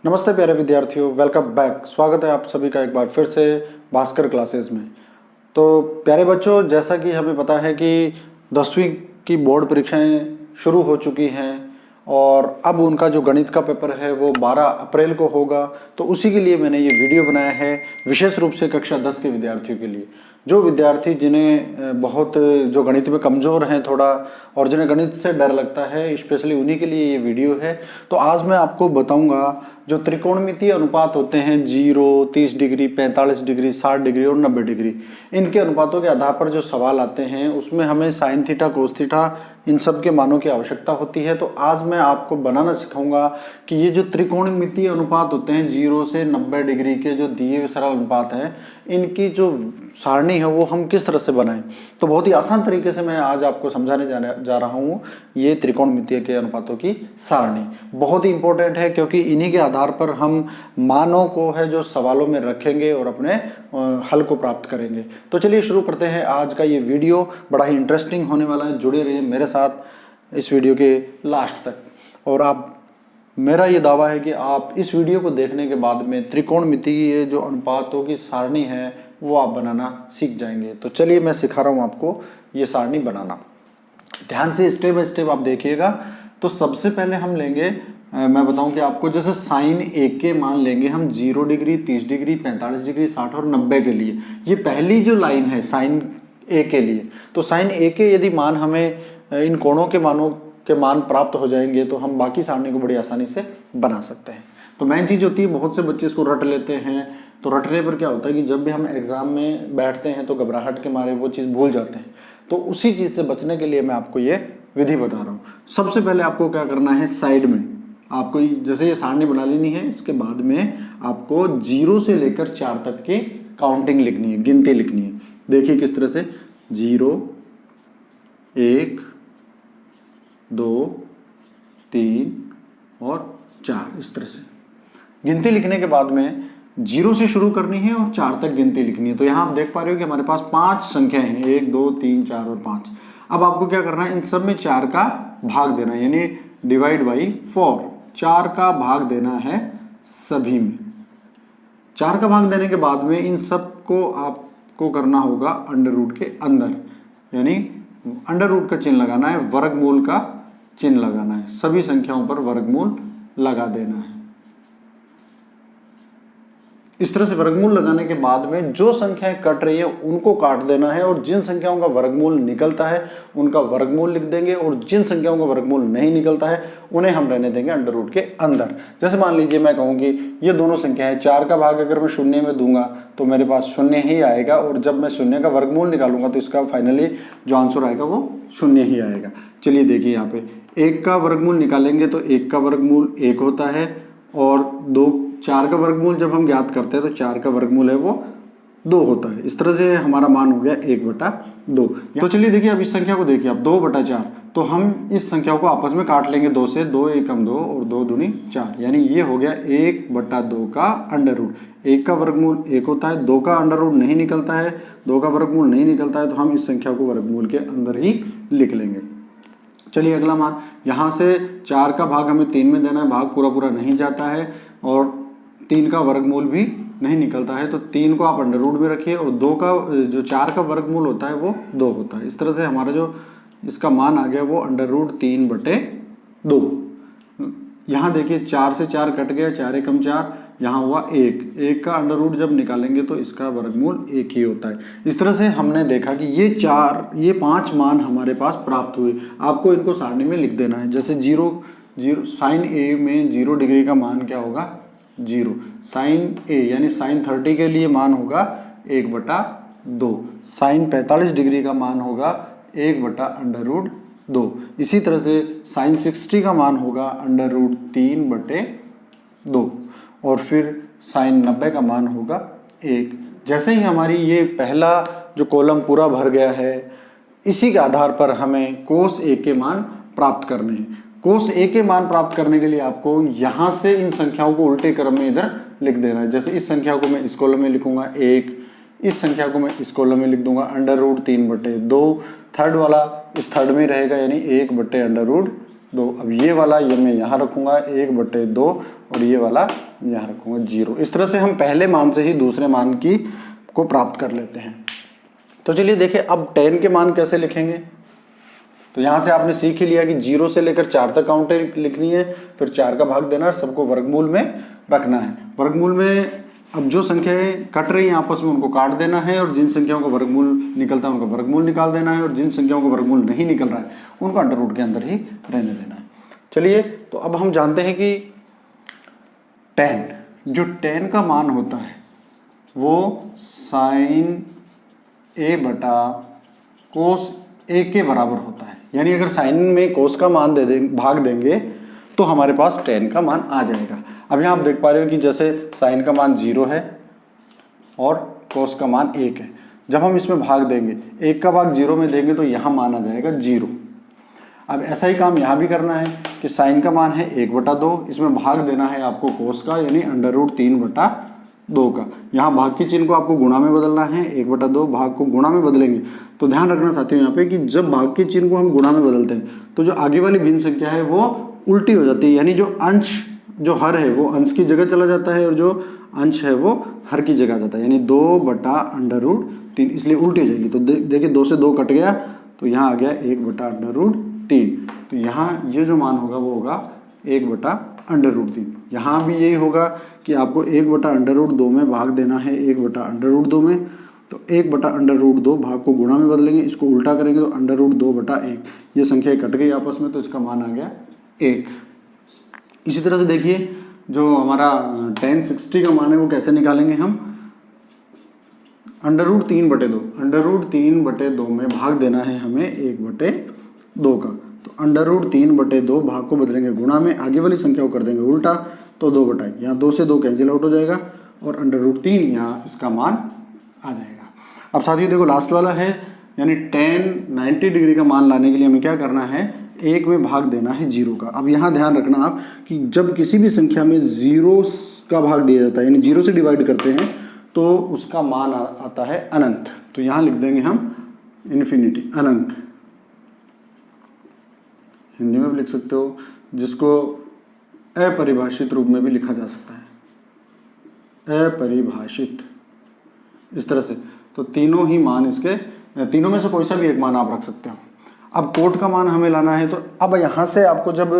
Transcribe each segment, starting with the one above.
नमस्ते प्यारे विद्यार्थियों, वेलकम बैक। स्वागत है आप सभी का एक बार फिर से भास्कर क्लासेस में। तो प्यारे बच्चों, जैसा कि हमें पता है कि 10वीं की बोर्ड परीक्षाएं शुरू हो चुकी हैं और अब उनका जो गणित का पेपर है वो 12 अप्रैल को होगा। तो उसी के लिए मैंने ये वीडियो बनाया है, विशेष रूप से कक्षा 10 के विद्यार्थियों के लिए। जो विद्यार्थी जिन्हें बहुत जो गणित में कमज़ोर हैं थोड़ा, और जिन्हें गणित से डर लगता है, स्पेशली उन्हीं के लिए ये वीडियो है। तो आज मैं आपको बताऊंगा जो त्रिकोणमितीय अनुपात होते हैं 0, 30 डिग्री, 45 डिग्री, 60 डिग्री और 90 डिग्री, इनके अनुपातों के आधार पर जो सवाल आते हैं उसमें हमें साइन थीटा, कोस थीटा, इन सब के मानों की आवश्यकता होती है। तो आज मैं आपको बनाना सिखाऊंगा कि ये जो त्रिकोणमितीय अनुपात होते हैं 0 से 90 डिग्री के जो दिए हुए सरल अनुपात हैं, इनकी जो सारणी है वो हम किस तरह से बनाएं। तो बहुत ही आसान तरीके से मैं आज आपको समझाने जा रहा हूँ ये त्रिकोणमितीय के अनुपातों की सारणी। बहुत ही इंपॉर्टेंट है क्योंकि इन्हीं के आधार पर हम मानों को है जो सवालों में रखेंगे और अपने हल को प्राप्त करेंगे। तो चलिए शुरू करते हैं आज का ये वीडियो। बड़ा ही इंटरेस्टिंग होने वाला है, जुड़े रहिए मेरे साथ इस वीडियो के लास्ट तक। और मेरा ये दावा है कि आप इस वीडियो को देखने के बाद में त्रिकोणमितीय जो अनुपातों की सारणी है वो आप बनाना सीख जाएंगे। तो चलिए मैं सिखा रहा हूँ आपको ये सारणी बनाना। ध्यान से स्टेप बाय स्टेप आप देखिएगा। तो सबसे पहले हम लेंगे, मैं बताऊं कि आपको, जैसे साइन ए के मान लेंगे हम 0 डिग्री, 30 डिग्री, 45 डिग्री, 60 और 90 के लिए। ये पहली जो लाइन है साइन ए के लिए। तो साइन ए के यदि मान हमें इन कोणों के मानों के मान प्राप्त हो जाएंगे तो हम बाकी सारणी को बड़ी आसानी से बना सकते हैं। तो मेन चीज़ होती है, बहुत से बच्चे इसको रट लेते हैं। तो रटने पर क्या होता है कि जब भी हम एग्जाम में बैठते हैं तो घबराहट के मारे वो चीज़ भूल जाते हैं। तो उसी चीज़ से बचने के लिए मैं आपको ये विधि बता रहा हूँ। सबसे पहले आपको क्या करना है, साइड में आपको जैसे ये सारणी बना लेनी है। इसके बाद में आपको 0 से लेकर 4 तक की काउंटिंग लिखनी है, गिनती लिखनी है। देखिए किस तरह से 0, 1, 2, 3 और 4, इस तरह से गिनती लिखने के बाद में 0 से शुरू करनी है और 4 तक गिनती लिखनी है। तो यहाँ आप देख पा रहे हो कि हमारे पास 5 संख्याएं हैं, 1, 2, 3, 4 और 5। अब आपको क्या करना है, इन सब में 4 का भाग देना है, यानी डिवाइड बाई 4। 4 का भाग देना है सभी में। 4 का भाग देने के बाद में इन सब को आपको करना होगा अंडर रूट के अंदर, यानी अंडर रूट का चिन्ह लगाना है, वर्गमूल का चिन्ह लगाना है। सभी संख्याओं पर वर्गमूल लगा देना है। इस तरह से वर्गमूल लगाने के बाद में जो संख्याएं कट रही है उनको काट देना है, और जिन संख्याओं का वर्गमूल निकलता है उनका वर्गमूल लिख देंगे, और जिन संख्याओं का वर्गमूल नहीं निकलता है उन्हें हम रहने देंगे अंडर रूट के अंदर। जैसे मान लीजिए मैं कहूँ कि ये दोनों संख्याएं, 4 का भाग अगर मैं शून्य में दूंगा तो मेरे पास शून्य ही आएगा, और जब मैं शून्य का वर्गमूल निकालूंगा तो इसका फाइनली जो आंसर आएगा वो शून्य ही आएगा। चलिए देखिए, यहाँ पे 1 का वर्गमूल निकालेंगे तो 1 का वर्गमूल 1 होता है, और 4 का वर्गमूल जब हम ज्ञात करते हैं तो 4 का वर्गमूल है वो 2 होता है। इस तरह से हमारा मान हो गया 1/2। तो चलिए देखिए, अब इस संख्या को देखिए, अब 2/4। तो हम इस संख्या को आपस में काट लेंगे 2 से, 2 एकम 2 और 2 दूनी 4, यानी ये हो गया 1/2 का अंडर रूट। 1 का वर्गमूल 1 होता है, 2 का अंडर रूट नहीं निकलता है, 2 का वर्गमूल नहीं निकलता है, तो हम इस संख्या को वर्गमूल के अंदर ही लिख लेंगे। चलिए अगला मान, यहाँ से 4 का भाग हमें 3 में देना है, भाग पूरा पूरा नहीं जाता है, और 3 का वर्गमूल भी नहीं निकलता है, तो 3 को आप अंडर रूट में रखिए, और 2 का जो 4 का वर्गमूल होता है वो 2 होता है। इस तरह से हमारा जो इसका मान आ गया वो अंडर रूट 3/2। यहाँ देखिए 4 से 4 कट गया, 4 एकम 4, यहाँ हुआ 1 का अंडर रूट जब निकालेंगे तो इसका वर्गमूल 1 ही होता है। इस तरह से हमने देखा कि ये 5 मान हमारे पास प्राप्त हुए। आपको इनको सारणी में लिख देना है। जैसे 0 साइन ए में 0 डिग्री का मान क्या होगा, 0। साइन ए यानी साइन 30 के लिए मान होगा 1/2। साइन 45 डिग्री का मान होगा 1/√2। इसी तरह से साइन 60 का मान होगा √3/2, और फिर साइन 90 का मान होगा 1। जैसे ही हमारी ये पहला जो कॉलम पूरा भर गया है, इसी के आधार पर हमें कोस ए के मान प्राप्त करने हैं। कोस ए के मान प्राप्त करने के लिए आपको यहाँ से इन संख्याओं को उल्टे क्रम में इधर लिख देना है। जैसे इस संख्या को मैं इस कॉलम में लिखूंगा 1, इस संख्या को मैं इस कॉलम में लिख दूंगा √3/2, थर्ड वाला इस थर्ड में रहेगा यानी 1/√2। अब ये वाला ये मैं यहाँ रखूंगा 1/2, और ये वाला यहाँ रखूँगा 0। इस तरह से हम पहले मान से ही दूसरे मान की को प्राप्त कर लेते हैं। तो चलिए देखिए अब 10 के मान कैसे लिखेंगे। तो यहाँ से आपने सीख ही लिया कि 0 से लेकर 4 तक काउंटें लिखनी है, फिर 4 का भाग देना है, सबको वर्गमूल में रखना है। वर्गमूल में अब जो संख्याएं कट रही हैं आपस में उनको काट देना है, और जिन संख्याओं का वर्गमूल निकलता है उनका वर्गमूल निकाल देना है, और जिन संख्याओं का वर्गमूल नहीं निकल रहा है उनको अंडर रूट के अंदर ही रहने देना है। चलिए तो अब हम जानते हैं कि 10 का मान होता है वो साइन a बटा कोस a के बराबर होता है। यानी अगर साइन में कोस का मान भाग देंगे तो हमारे पास 10 का मान आ जाएगा। अब यहाँ आप देख पा रहे हो कि जैसे साइन का मान 0 है और कोस का मान 1 है। जब हम इसमें भाग देंगे, 1 का भाग 0 में देंगे तो यहाँ मान आ जाएगा 0। अब ऐसा ही काम यहाँ भी करना है कि साइन का मान है 1/2, इसमें भाग देना है आपको कोस का यानी √3/2 का। यहाँ भाग के चिन्ह को आपको गुणा में बदलना है, 1/2 भाग को गुणा में बदलेंगे। तो ध्यान रखना साथियों यहाँ पे कि जब भाग के चिन्ह को हम गुणा में बदलते हैं तो जो आगे वाली भिन्न संख्या है वो उल्टी हो जाती है, यानी जो अंश जो हर है वो अंश की जगह चला जाता है और जो अंश है वो हर की जगह आ जाता है, यानी 2/√3, इसलिए उल्टी हो जाएगी। तो देखिए 2 से 2 कट गया तो यहाँ आ गया 1/√3। तो यहाँ ये जो मान होगा वो होगा 1/√3। यहाँ भी यही होगा कि आपको 1/√2 में भाग देना है 1/√2 में। तो 1/√2 भाग को गुणा में बदलेंगे, इसको उल्टा करेंगे तो √2/1। ये संख्या कट गई आपस में तो इसका मान आ गया 1। इसी तरह से देखिए जो हमारा 1060 का मान है वो कैसे निकालेंगे हम, √3/2 में भाग देना है हमें 1/2 का। तो √3/2 भाग को बदलेंगे गुणा में, आगे वाली संख्या को कर देंगे उल्टा तो 2/1। यहाँ 2 से 2 कैंसिल आउट हो जाएगा और √3 यहाँ इसका मान आ जाएगा। अब साथियों देखो लास्ट वाला है, यानी 90 डिग्री का मान लाने के लिए हमें क्या करना है, 1 में भाग देना है 0 का। अब यहाँ ध्यान रखना आप कि जब किसी भी संख्या में 0 का भाग दिया जाता है यानी 0 से डिवाइड करते हैं तो उसका मान आता है अनंत। तो यहाँ लिख देंगे हम इन्फिनिटी, अनंत। हिंदी में भी लिख सकते हो, जिसको अपरिभाषित रूप में भी लिखा जा सकता है, अपरिभाषित, इस तरह से। तो तीनों ही मान इसके, तीनों में से कोई सा भी एक मान आप रख सकते हो। अब कोट का मान हमें लाना है, तो अब यहाँ से आपको जब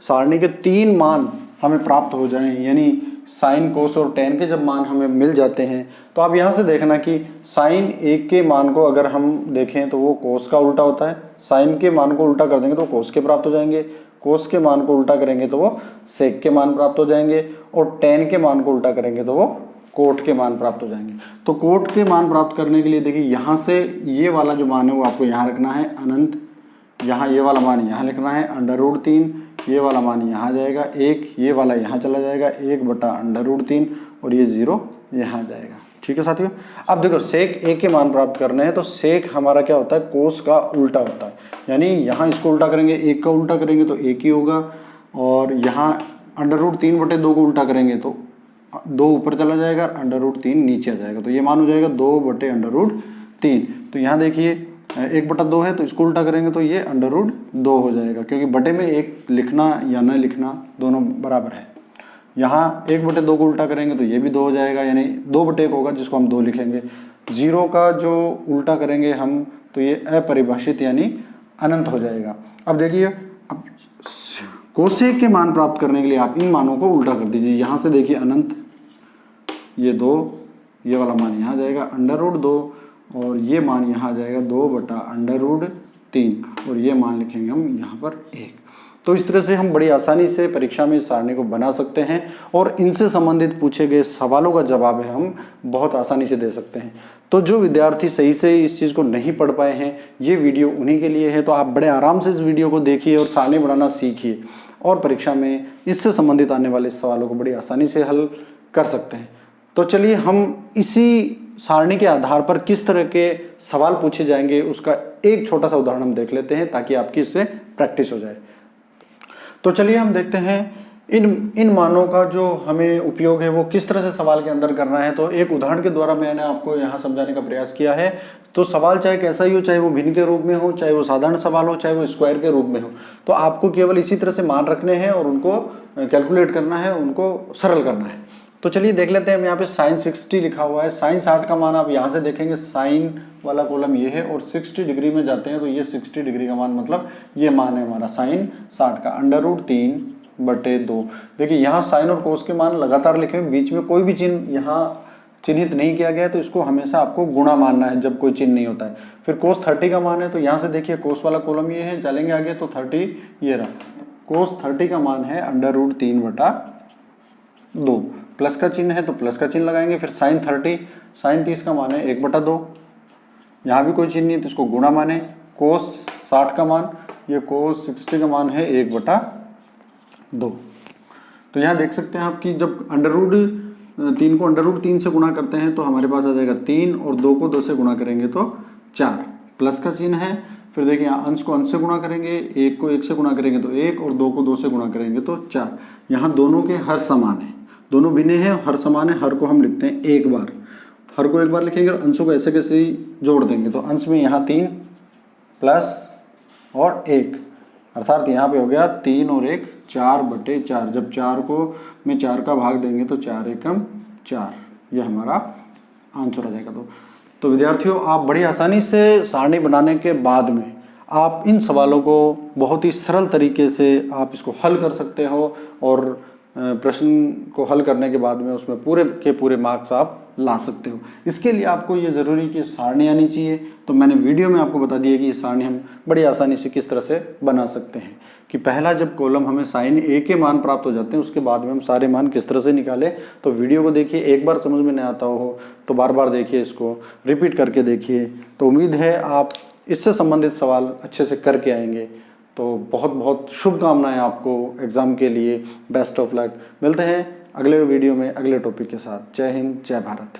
सारणी के 3 मान हमें प्राप्त हो जाएं, यानी साइन कोस और टेन के जब मान हमें मिल जाते हैं, तो आप यहाँ से देखना कि साइन 1 के मान को अगर हम देखें तो वो कोस का उल्टा होता है, साइन के मान को उल्टा कर देंगे तो कोस के प्राप्त हो जाएंगे, कोस के मान को उल्टा करेंगे तो वो सेक के मान प्राप्त हो जाएंगे, और टेन के मान को उल्टा करेंगे तो वो कोट के मान प्राप्त हो जाएंगे। तो कोट के मान प्राप्त करने के लिए देखिए यहाँ से ये वाला जो मान है वो आपको यहाँ रखना है अनंत, यहाँ ये वाला मान यहाँ लिखना है √3, ये वाला मान यहाँ जाएगा 1, ये वाला यहाँ चला जाएगा 1/√3 और ये 0 यहाँ जाएगा। ठीक है साथियों। अब देखो सेक 1 के मान प्राप्त करने हैं तो सेक हमारा क्या होता है, कोस का उल्टा होता है, यानी यहाँ इसको उल्टा करेंगे 1 का उल्टा करेंगे तो 1 ही होगा, और यहाँ √3/2 को उल्टा करेंगे तो 2 ऊपर चला जाएगा, √3 नीचे आ जाएगा, तो ये मान हो जाएगा 2/√3। तो यहाँ देखिए 1/2 है तो इसको उल्टा करेंगे तो ये √2 हो जाएगा, क्योंकि बटे में 1 लिखना या न लिखना दोनों बराबर है। यहाँ 1/2 को उल्टा करेंगे तो ये भी 2 हो जाएगा, यानी 2/1 होगा जिसको हम 2 लिखेंगे। 0 का जो उल्टा करेंगे हम तो ये अपरिभाषित यानी अनंत हो जाएगा। अब देखिए अब कोसेक के मान प्राप्त करने के लिए आप इन मानों को उल्टा कर दीजिए। यहाँ से देखिए अनंत, ये 2, ये वाला मान यहाँ जाएगा √2 और ये मान यहाँ जाएगा 2/√3 और ये मान लिखेंगे हम यहाँ पर 1। तो इस तरह से हम बड़ी आसानी से परीक्षा में इस सारणी को बना सकते हैं और इनसे संबंधित पूछे गए सवालों का जवाब है हम बहुत आसानी से दे सकते हैं। तो जो विद्यार्थी सही से इस चीज़ को नहीं पढ़ पाए हैं, ये वीडियो उन्हीं के लिए है। तो आप बड़े आराम से इस वीडियो को देखिए और सारणी बनाना सीखिए और परीक्षा में इससे संबंधित आने वाले सवालों को बड़ी आसानी से हल कर सकते हैं। तो चलिए हम इसी सारणी के आधार पर किस तरह के सवाल पूछे जाएंगे उसका एक छोटा सा उदाहरण हम देख लेते हैं ताकि आपकी इससे प्रैक्टिस हो जाए। तो चलिए हम देखते हैं इन मानों का जो हमें उपयोग है वो किस तरह से सवाल के अंदर करना है। तो एक उदाहरण के द्वारा मैंने आपको यहाँ समझाने का प्रयास किया है। तो सवाल चाहे कैसा ही हो, चाहे वो भिन्न के रूप में हो, चाहे वो साधारण सवाल हो, चाहे वो स्क्वायर के रूप में हो, तो आपको केवल इसी तरह से मान रखने हैं और उनको कैलकुलेट करना है, उनको सरल करना है। तो चलिए देख लेते हैं। यहाँ पे साइन 60 लिखा हुआ है। साइन 60 का मान आप यहाँ से देखेंगे, साइन वाला कॉलम ये है और 60 डिग्री में जाते हैं तो ये 60 डिग्री का मान, मतलब ये मान है हमारा साइन 60 का, √3/2। देखिए यहाँ साइन और कोस के मान लगातार लिखे हुए, बीच में कोई भी चिन्ह यहाँ चिन्हित नहीं किया गया है, तो इसको हमेशा आपको गुणा मानना है जब कोई चिन्ह नहीं होता है। फिर कोस 30 का मान है, तो यहाँ से देखिए कोस वाला कॉलम ये है, चलेंगे आगे तो 30 ये रहा। कोस 30 का मान है √3/2। प्लस का चिन्ह है तो प्लस का चिन्ह लगाएंगे। फिर साइन 30 का मान है 1/2। यहाँ भी कोई चिन्ह नहीं तो इसको गुणा माने। कोस 60 का मान, ये कोस 60 का मान है 1/2। तो यहाँ देख सकते हैं आप कि जब √3 को √3 से गुणा करते हैं तो हमारे पास आ जाएगा 3 और 2 को 2 से गुणा करेंगे तो 4। प्लस का चिन्ह है। फिर देखिए यहाँ अंश को अंश से गुणा करेंगे, 1 को 1 से गुणा करेंगे तो 1 और 2 को 2 से गुणा करेंगे तो 4। यहाँ दोनों के हर समान है, दोनों भिन्न हैं, हर समान है। हर को हम लिखते हैं एक बार, हर को एक बार लिखेंगे और अंशों को ऐसे कैसे जोड़ देंगे। तो अंश में यहाँ 3 प्लस और 1, अर्थात यहाँ पे हो गया 3 और 1 4/4। जब 4 को में 4 का भाग देंगे तो 4 एकम 4, ये हमारा आंसर आ जाएगा। तो विद्यार्थियों, आप बड़ी आसानी से सारणी बनाने के बाद में आप इन सवालों को बहुत ही सरल तरीके से आप इसको हल कर सकते हो और प्रश्न को हल करने के बाद में उसमें पूरे के पूरे मार्क्स आप ला सकते हो। इसके लिए आपको ये ज़रूरी कि सारणी आनी चाहिए। तो मैंने वीडियो में आपको बता दिया कि ये सारणी हम बड़ी आसानी से किस तरह से बना सकते हैं। कि पहला जब कॉलम हमें साइन ए के मान प्राप्त हो जाते हैं, उसके बाद में हम सारे मान किस तरह से निकालें। तो वीडियो को देखिए, एक बार समझ में नहीं आता हो तो बार बार देखिए, इसको रिपीट करके देखिए। तो उम्मीद है आप इससे संबंधित सवाल अच्छे से करके आएंगे। तो बहुत बहुत शुभकामनाएं आपको एग्ज़ाम के लिए। Best of luck. मिलते हैं अगले वीडियो में अगले टॉपिक के साथ। जय हिंद, जय भारत।